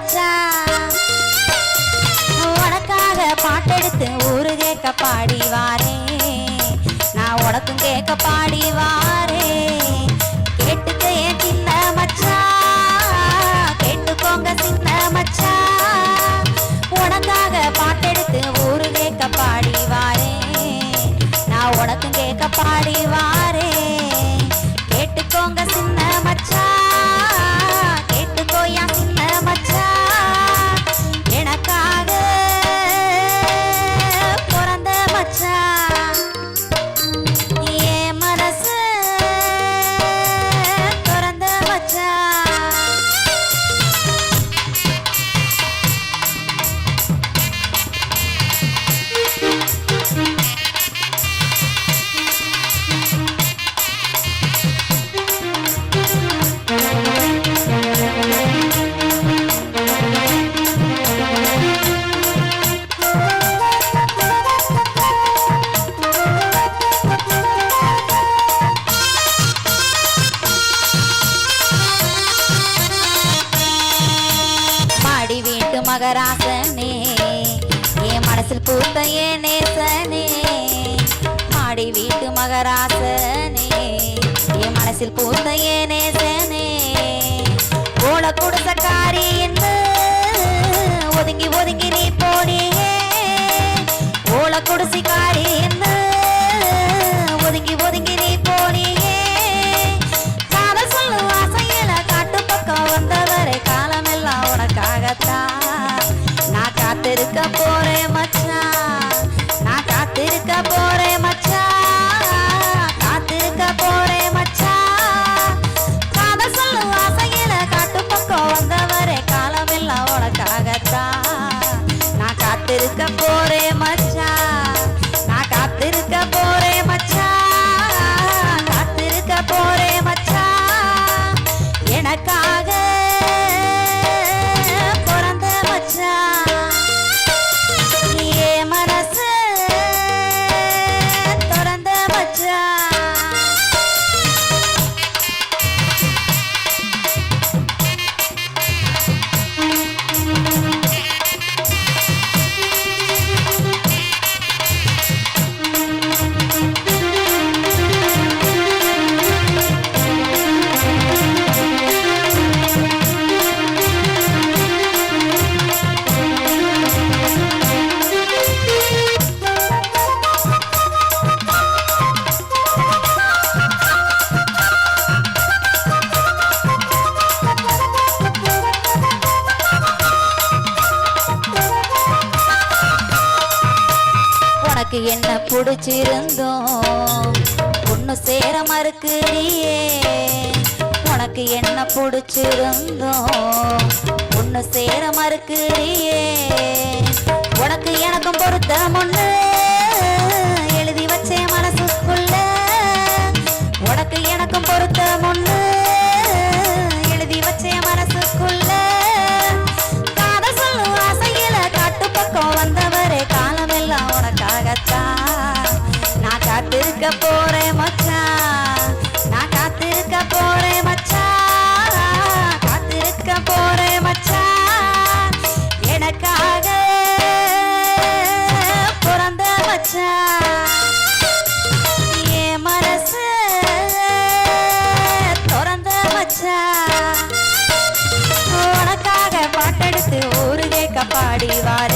மச்சான் உனக்காக பாட்டெடுத்து ஊரு கேட்க பாடி வாரே நான் உனக்கும் கேட்க பாடி வாரே கேட்டுக்க ஏன் சின்ன மச்சான் கேட்டுக்கோங்க சின்ன மச்சான் உனக்காக பாட்டெடுத்து ஊரு கேட்க பாடி வாரே நான் உனக்கும் கேட்க பாடி வாரே கேட்டுக்கோங்க சின்ன மச்சான் கேட்டுக்கோயா சின்ன மச்சான் எனக்காக பிறந்த மச்சான் என் மனசு பிறந்த மச்சான் மகராசனே என் மனசில் பூத்த ஏன் நேசனே மாடி வீட்டு மகராசனே என் மனசில் பூத்த ஏன் நேசனே ஓல குடிசக்காரி என்று ஒதுங்கி ஒதுங்கி நீ போடியே ஓல குடிசைக்காரி என்று ஒதுங்கி ஒதுங்கி நீ போடியே காதல் சொல்லு ஆசையில காட்டு பக்கம் வந்தவரை காலமெல்லாம் உனக்காகத்தான் நான் காத்திருக்க போறேன் மச்சான் நான் காத்திருக்க போறேன் மச்சான் காத்திருக்க போறேன் மச்சான் காதல் சொல்லு ஆசையில காட்டு பக்கம் வந்தவரே காலமெல்லாம் உனக்காகத்தான் நான் காத்திருக்க போறேன் மச்சான் நான் காத்திருக்க போறேன் மச்சான் காத்திருக்க போறேன் மச்சான் எனக்காக பிறந்த மச்சான் என் மனசு திறந்த மச்சான் உனக்கு என்ன பிடிச்சிருந்தோம் பொண்ணு சேர மறுக்கிறியே உனக்கு என்ன பிடிச்சிருந்தோம் பொண்ணு சேர மறுக்கிறியே உனக்கு எனக்கும் பொறுத்த முன்னு எழுதி வச்சேன் மனசுக்குள்ள உனக்கு எனக்கும் பொறுத்த முன்னு எழுதி வச்சேன் மனசுக்குள்ள காதல் சொல்லு ஆசையில காட்டு பக்கம் வந்தவரே காலமெல்லாம் உனக்காகத்தான் நான் காத்திருக்க போறேன் மச்சான் நான் காத்திருக்க போறேன் மச்சான் காத்திருக்க போறேன் மச்சான் எனக்காக பிறந்த மச்சான் என் மனசு திறந்த மச்சான் உனக்காக பாட்டெடுத்து ஊரு கேட்க பாடி வாரே